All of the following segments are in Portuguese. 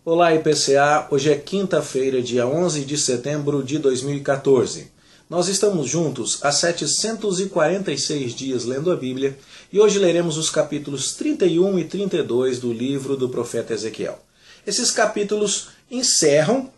Olá IPCA, hoje é quinta-feira, dia 11 de setembro de 2014. Nós estamos juntos há 746 dias lendo a Bíblia e hoje leremos os capítulos 31 e 32 do livro do profeta Ezequiel. Esses capítulos encerram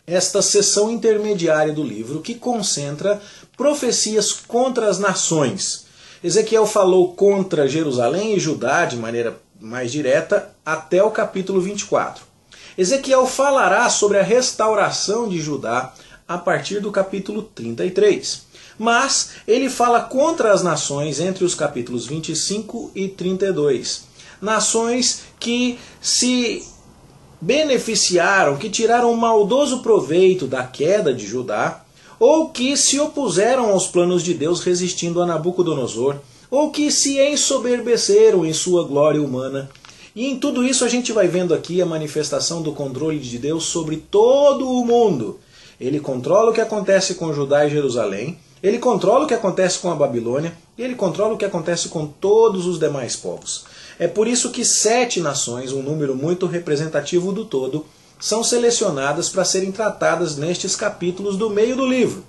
esta seção intermediária do livro que concentra profecias contra as nações. Ezequiel falou contra Jerusalém e Judá de maneira mais direta até o capítulo 24. Ezequiel falará sobre a restauração de Judá a partir do capítulo 33. Mas ele fala contra as nações entre os capítulos 25 e 32. Nações que se beneficiaram, que tiraram um maldoso proveito da queda de Judá, ou que se opuseram aos planos de Deus resistindo a Nabucodonosor, ou que se ensoberbeceram em sua glória humana. E em tudo isso a gente vai vendo aqui a manifestação do controle de Deus sobre todo o mundo. Ele controla o que acontece com Judá e Jerusalém, ele controla o que acontece com a Babilônia, e ele controla o que acontece com todos os demais povos. É por isso que 7 nações, um número muito representativo do todo, são selecionadas para serem tratadas nestes capítulos do meio do livro.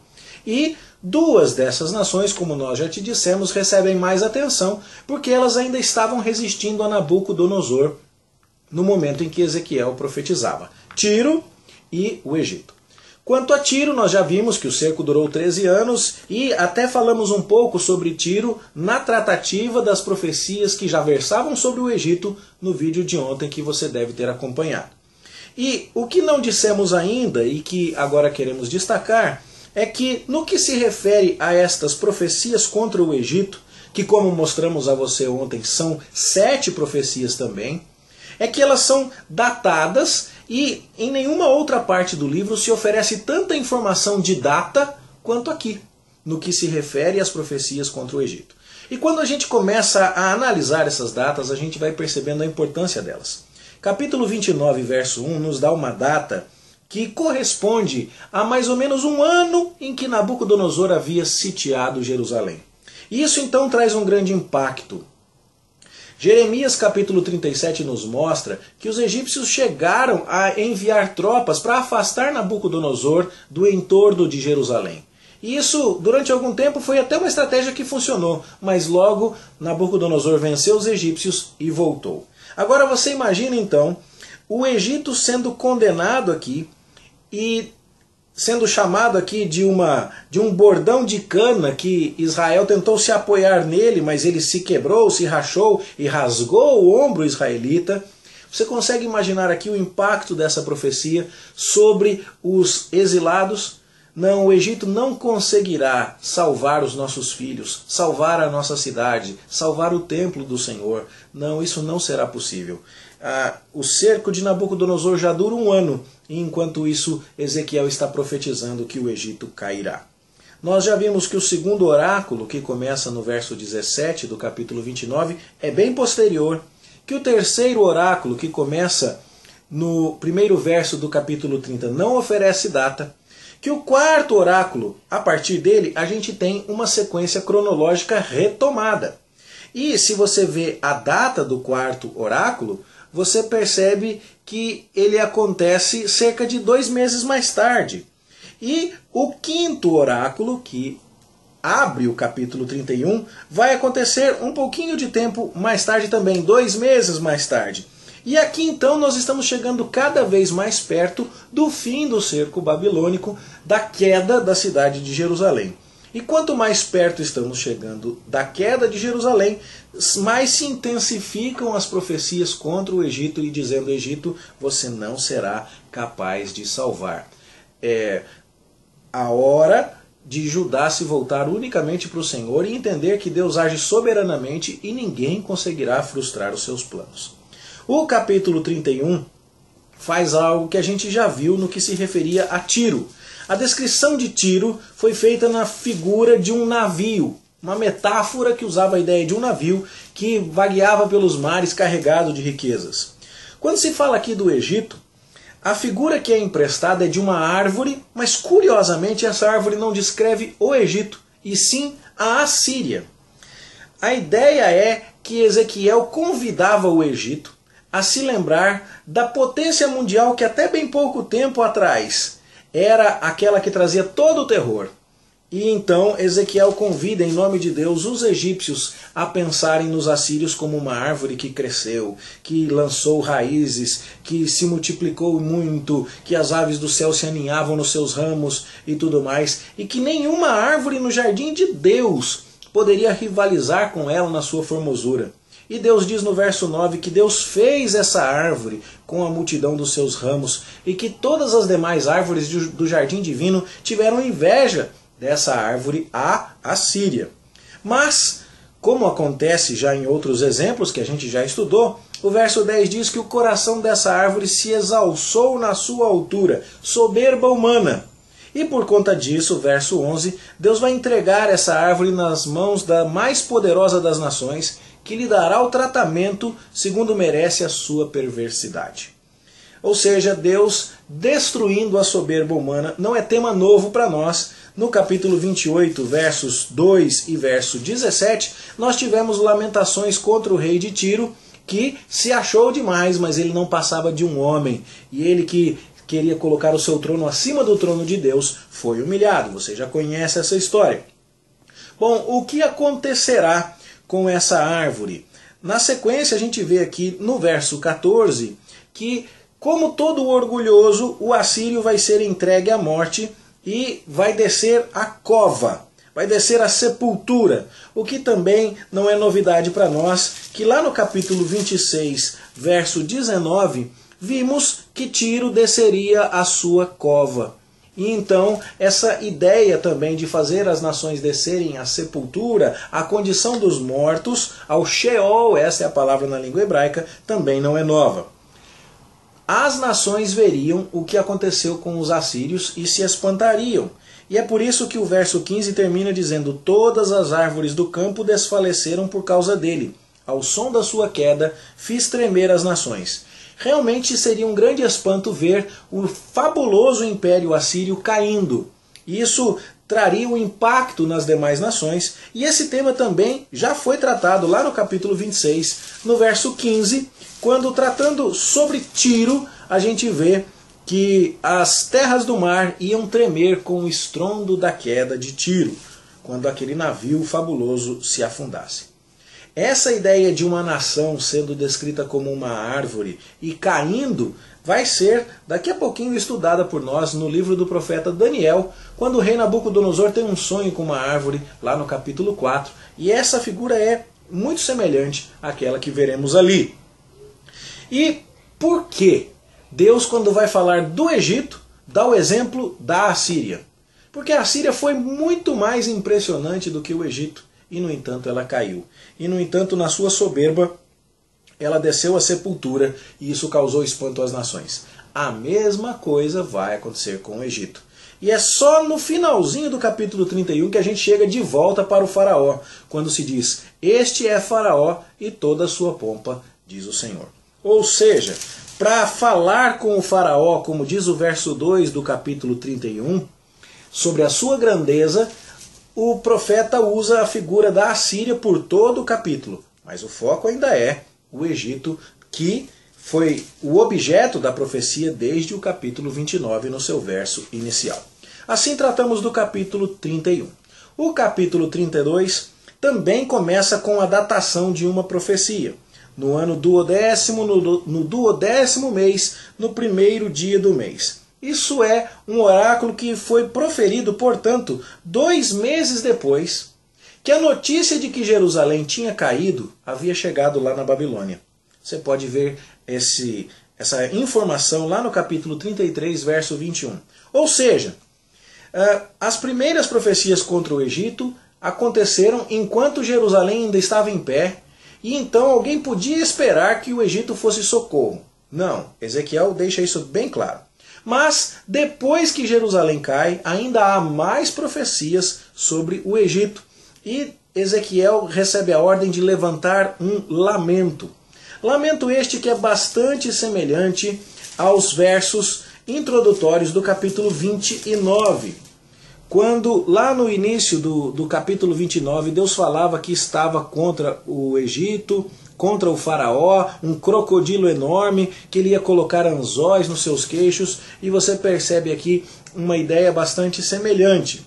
E 2 dessas nações, como nós já te dissemos, recebem mais atenção porque elas ainda estavam resistindo a Nabucodonosor no momento em que Ezequiel profetizava. Tiro e o Egito. Quanto a Tiro, nós já vimos que o cerco durou 13 anos e até falamos um pouco sobre Tiro na tratativa das profecias que já versavam sobre o Egito no vídeo de ontem que você deve ter acompanhado. E o que não dissemos ainda e que agora queremos destacar é que no que se refere a estas profecias contra o Egito, que como mostramos a você ontem são 7 profecias também, é que elas são datadas e em nenhuma outra parte do livro se oferece tanta informação de data quanto aqui, no que se refere às profecias contra o Egito. E quando a gente começa a analisar essas datas, a gente vai percebendo a importância delas. Capítulo 29, verso 1, nos dá uma data que corresponde a mais ou menos um ano em que Nabucodonosor havia sitiado Jerusalém. E isso então traz um grande impacto. Jeremias capítulo 37 nos mostra que os egípcios chegaram a enviar tropas para afastar Nabucodonosor do entorno de Jerusalém. E isso, durante algum tempo, foi até uma estratégia que funcionou, mas logo Nabucodonosor venceu os egípcios e voltou. Agora você imagina então o Egito sendo condenado aqui e sendo chamado aqui de um bordão de cana que Israel tentou se apoiar nele, mas ele se quebrou, se rachou e rasgou o ombro israelita. Você consegue imaginar aqui o impacto dessa profecia sobre os exilados? Não, o Egito não conseguirá salvar os nossos filhos, salvar a nossa cidade, salvar o templo do Senhor. Não, isso não será possível. O cerco de Nabucodonosor já dura um ano, e enquanto isso Ezequiel está profetizando que o Egito cairá. Nós já vimos que o segundo oráculo, que começa no verso 17 do capítulo 29, é bem posterior, que o terceiro oráculo, que começa no primeiro verso do capítulo 30, não oferece data, que o quarto oráculo, a partir dele, a gente tem uma sequência cronológica retomada. E se você vê a data do quarto oráculo, você percebe que ele acontece cerca de 2 meses mais tarde. E o quinto oráculo, que abre o capítulo 31, vai acontecer um pouquinho de tempo mais tarde também, 2 meses mais tarde. E aqui então nós estamos chegando cada vez mais perto do fim do cerco babilônico, da queda da cidade de Jerusalém. E quanto mais perto estamos chegando da queda de Jerusalém, mais se intensificam as profecias contra o Egito e dizendo: Egito, você não será capaz de salvar. É a hora de Judá se voltar unicamente para o Senhor e entender que Deus age soberanamente e ninguém conseguirá frustrar os seus planos. O capítulo 31 faz algo que a gente já viu no que se referia a Tiro. A descrição de Tiro foi feita na figura de um navio, uma metáfora que usava a ideia de um navio que vagueava pelos mares carregado de riquezas. Quando se fala aqui do Egito, a figura que é emprestada é de uma árvore, mas curiosamente essa árvore não descreve o Egito, e sim a Assíria. A ideia é que Ezequiel convidava o Egito a se lembrar da potência mundial que até bem pouco tempo atrás era aquela que trazia todo o terror. E então Ezequiel convida em nome de Deus os egípcios a pensarem nos assírios como uma árvore que cresceu, que lançou raízes, que se multiplicou muito, que as aves do céu se aninhavam nos seus ramos e tudo mais, e que nenhuma árvore no jardim de Deus poderia rivalizar com ela na sua formosura. E Deus diz no verso 9 que Deus fez essa árvore com a multidão dos seus ramos e que todas as demais árvores do jardim divino tiveram inveja dessa árvore, a Assíria. Mas, como acontece já em outros exemplos que a gente já estudou, o verso 10 diz que o coração dessa árvore se exalçou na sua altura, soberba humana. E por conta disso, verso 11, Deus vai entregar essa árvore nas mãos da mais poderosa das nações, que lhe dará o tratamento segundo merece a sua perversidade. Ou seja, Deus destruindo a soberba humana não é tema novo para nós. No capítulo 28, versos 2 e verso 17, nós tivemos lamentações contra o rei de Tiro, que se achou demais, mas ele não passava de um homem. E ele que queria colocar o seu trono acima do trono de Deus, foi humilhado. Você já conhece essa história. Bom, o que acontecerá com essa árvore? Na sequência, a gente vê aqui no verso 14 que, como todo orgulhoso, o assírio vai ser entregue à morte e vai descer a cova, vai descer a sepultura, o que também não é novidade para nós, que lá no capítulo 26, verso 19, vimos que Tiro desceria a sua cova. E então essa ideia também de fazer as nações descerem à sepultura, à condição dos mortos, ao Sheol, essa é a palavra na língua hebraica, também não é nova. As nações veriam o que aconteceu com os assírios e se espantariam. E é por isso que o verso 15 termina dizendo: todas as árvores do campo desfaleceram por causa dele. Ao som da sua queda, fiz tremer as nações. Realmente seria um grande espanto ver o fabuloso império assírio caindo. Isso traria um impacto nas demais nações, e esse tema também já foi tratado lá no capítulo 26, no verso 15, quando tratando sobre Tiro, a gente vê que as terras do mar iam tremer com o estrondo da queda de Tiro, quando aquele navio fabuloso se afundasse. Essa ideia de uma nação sendo descrita como uma árvore e caindo vai ser daqui a pouquinho estudada por nós no livro do profeta Daniel, quando o rei Nabucodonosor tem um sonho com uma árvore, lá no capítulo 4, e essa figura é muito semelhante àquela que veremos ali. E por que Deus, quando vai falar do Egito, dá o exemplo da Assíria? Porque a Assíria foi muito mais impressionante do que o Egito, e no entanto ela caiu. E no entanto, na sua soberba, ela desceu à sepultura, e isso causou espanto às nações. A mesma coisa vai acontecer com o Egito. E é só no finalzinho do capítulo 31 que a gente chega de volta para o faraó, quando se diz: este é faraó e toda a sua pompa, diz o Senhor. Ou seja, para falar com o faraó, como diz o verso 2 do capítulo 31, sobre a sua grandeza, o profeta usa a figura da Assíria por todo o capítulo. Mas o foco ainda é o Egito, que foi o objeto da profecia desde o capítulo 29, no seu verso inicial. Assim tratamos do capítulo 31. O capítulo 32 também começa com a datação de uma profecia. No ano duodécimo, no duodécimo mês, no primeiro dia do mês. Isso é um oráculo que foi proferido, portanto, 2 meses depois que a notícia de que Jerusalém tinha caído havia chegado lá na Babilônia. Você pode ver essa informação lá no capítulo 33, verso 21. Ou seja, as primeiras profecias contra o Egito aconteceram enquanto Jerusalém ainda estava em pé, e então alguém podia esperar que o Egito fosse socorro. Não, Ezequiel deixa isso bem claro. Mas depois que Jerusalém cai, ainda há mais profecias sobre o Egito. E Ezequiel recebe a ordem de levantar um lamento. Lamento este que é bastante semelhante aos versos introdutórios do capítulo 29. Quando lá no início do capítulo 29, Deus falava que estava contra o Egito, contra o faraó, um crocodilo enorme que ele ia colocar anzóis nos seus queixos, e você percebe aqui uma ideia bastante semelhante.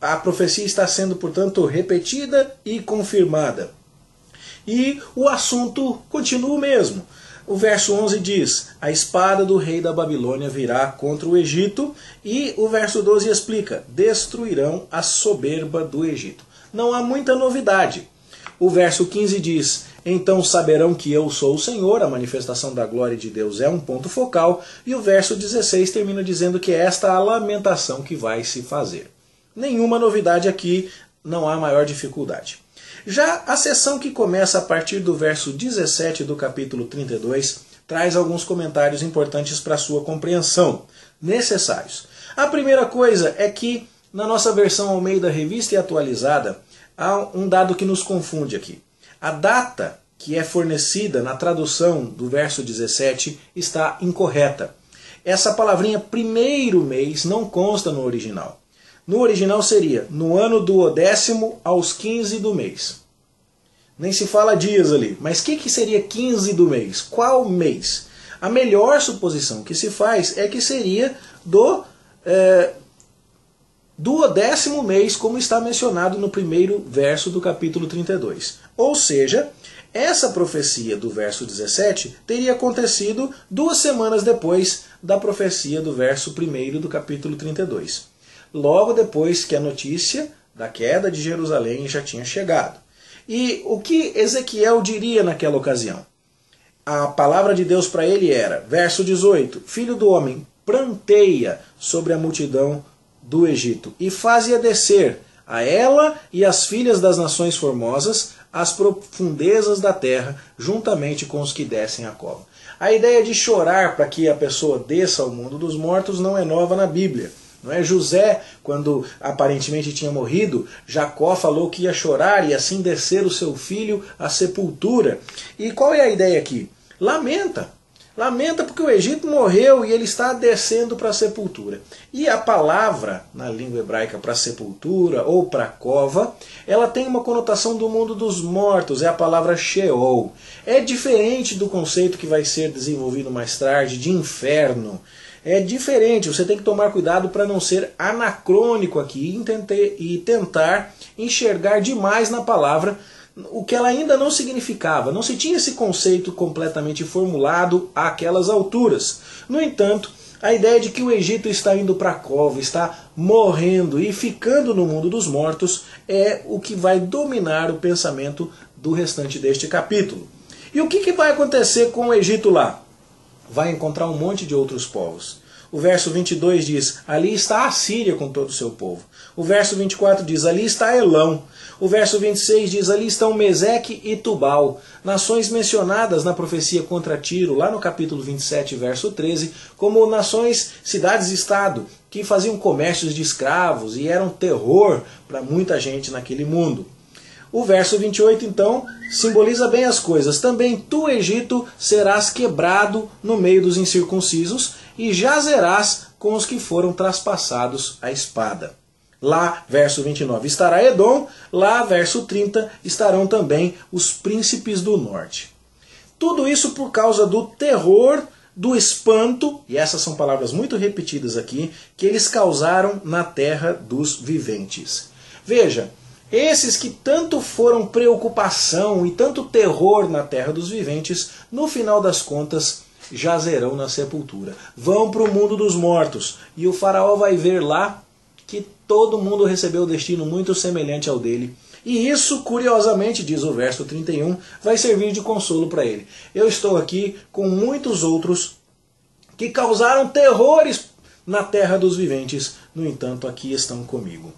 A profecia está sendo, portanto, repetida e confirmada. E o assunto continua o mesmo. O verso 11 diz: a espada do rei da Babilônia virá contra o Egito, e o verso 12 explica: destruirão a soberba do Egito. Não há muita novidade. O verso 15 diz: então saberão que eu sou o Senhor, a manifestação da glória de Deus é um ponto focal, e o verso 16 termina dizendo que é esta a lamentação que vai se fazer. Nenhuma novidade aqui, não há maior dificuldade. Já a seção que começa a partir do verso 17 do capítulo 32 traz alguns comentários importantes para a sua compreensão, necessários. A primeira coisa é que na nossa versão Almeida Revista e Atualizada há um dado que nos confunde aqui. A data que é fornecida na tradução do verso 17 está incorreta. Essa palavrinha primeiro mês não consta no original. No original seria no ano do 10º aos 15 do mês. Nem se fala dias ali. Mas o que seria 15 do mês? Qual mês? A melhor suposição que se faz é que seria do 10º mês, como está mencionado no primeiro verso do capítulo 32. Ou seja, essa profecia do verso 17 teria acontecido 2 semanas depois da profecia do verso 1 do capítulo 32. Logo depois que a notícia da queda de Jerusalém já tinha chegado. E o que Ezequiel diria naquela ocasião? A palavra de Deus para ele era, verso 18, filho do homem, pranteia sobre a multidão do Egito e faz-a descer a ela e as filhas das nações formosas às profundezas da terra, juntamente com os que descem a cova. A ideia de chorar para que a pessoa desça ao mundo dos mortos não é nova na Bíblia. Não é? José, quando aparentemente tinha morrido, Jacó falou que ia chorar e assim descer o seu filho à sepultura. E qual é a ideia aqui? Lamenta. Lamenta porque o Egito morreu e ele está descendo para a sepultura. E a palavra, na língua hebraica, para sepultura ou para cova, ela tem uma conotação do mundo dos mortos, é a palavra Sheol. É diferente do conceito que vai ser desenvolvido mais tarde de inferno. É diferente, você tem que tomar cuidado para não ser anacrônico aqui e tentar enxergar demais na palavra o que ela ainda não significava. Não se tinha esse conceito completamente formulado àquelas alturas. No entanto, a ideia de que o Egito está indo para a cova, está morrendo e ficando no mundo dos mortos é o que vai dominar o pensamento do restante deste capítulo. E o que vai acontecer com o Egito lá? Vai encontrar um monte de outros povos. O verso 22 diz, ali está a Síria com todo o seu povo. O verso 24 diz, ali está Elão. O verso 26 diz, ali estão Meseque e Tubal, nações mencionadas na profecia contra Tiro, lá no capítulo 27, verso 13, como nações, cidades-estado, que faziam comércios de escravos e eram terror para muita gente naquele mundo. O verso 28, então, simboliza bem as coisas. Também tu, Egito, serás quebrado no meio dos incircuncisos e jazerás com os que foram traspassados à espada. Lá, verso 29, estará Edom. Lá, verso 30, estarão também os príncipes do norte. Tudo isso por causa do terror, do espanto, e essas são palavras muito repetidas aqui, que eles causaram na terra dos viventes. Veja, esses que tanto foram preocupação e tanto terror na terra dos viventes, no final das contas, jazerão na sepultura. Vão para o mundo dos mortos. E o faraó vai ver lá que todo mundo recebeu um destino muito semelhante ao dele. E isso, curiosamente, diz o verso 31, vai servir de consolo para ele. Eu estou aqui com muitos outros que causaram terrores na terra dos viventes. No entanto, aqui estão comigo.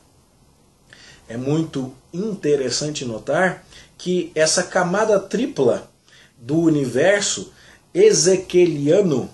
É muito interessante notar que essa camada tripla do universo ezequieliano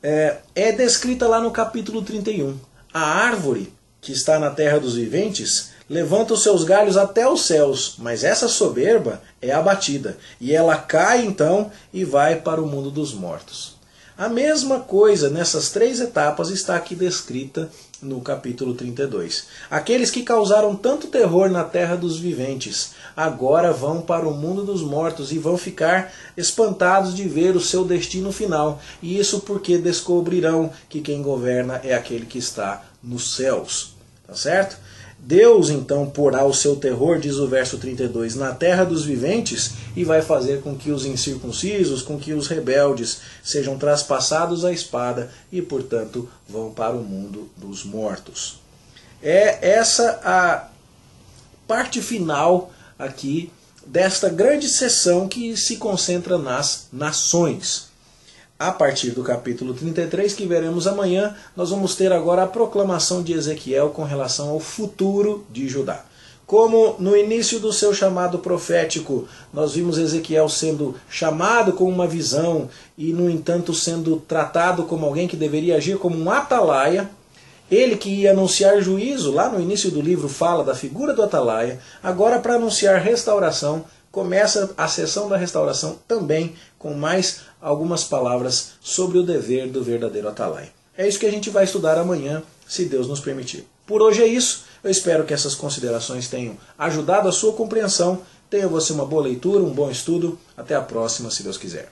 é descrita lá no capítulo 31. A árvore que está na terra dos viventes levanta os seus galhos até os céus, mas essa soberba é abatida, e ela cai então e vai para o mundo dos mortos. A mesma coisa nessas 3 etapas está aqui descrita no capítulo 32. Aqueles que causaram tanto terror na terra dos viventes, agora vão para o mundo dos mortos e vão ficar espantados de ver o seu destino final. E isso porque descobrirão que quem governa é aquele que está nos céus. Tá certo? Deus então porá o seu terror, diz o verso 32, na terra dos viventes e vai fazer com que os incircuncisos, com que os rebeldes sejam traspassados à espada e, portanto, vão para o mundo dos mortos. É essa a parte final aqui desta grande sessão que se concentra nas nações. A partir do capítulo 33, que veremos amanhã, nós vamos ter agora a proclamação de Ezequiel com relação ao futuro de Judá. Como no início do seu chamado profético, nós vimos Ezequiel sendo chamado com uma visão e, no entanto, sendo tratado como alguém que deveria agir como um atalaia, ele que ia anunciar juízo, lá no início do livro fala da figura do atalaia, agora para anunciar restauração, começa a sessão da restauração também com mais algumas palavras sobre o dever do verdadeiro atalaia. É isso que a gente vai estudar amanhã, se Deus nos permitir. Por hoje é isso. Eu espero que essas considerações tenham ajudado a sua compreensão. Tenha você uma boa leitura, um bom estudo. Até a próxima, se Deus quiser.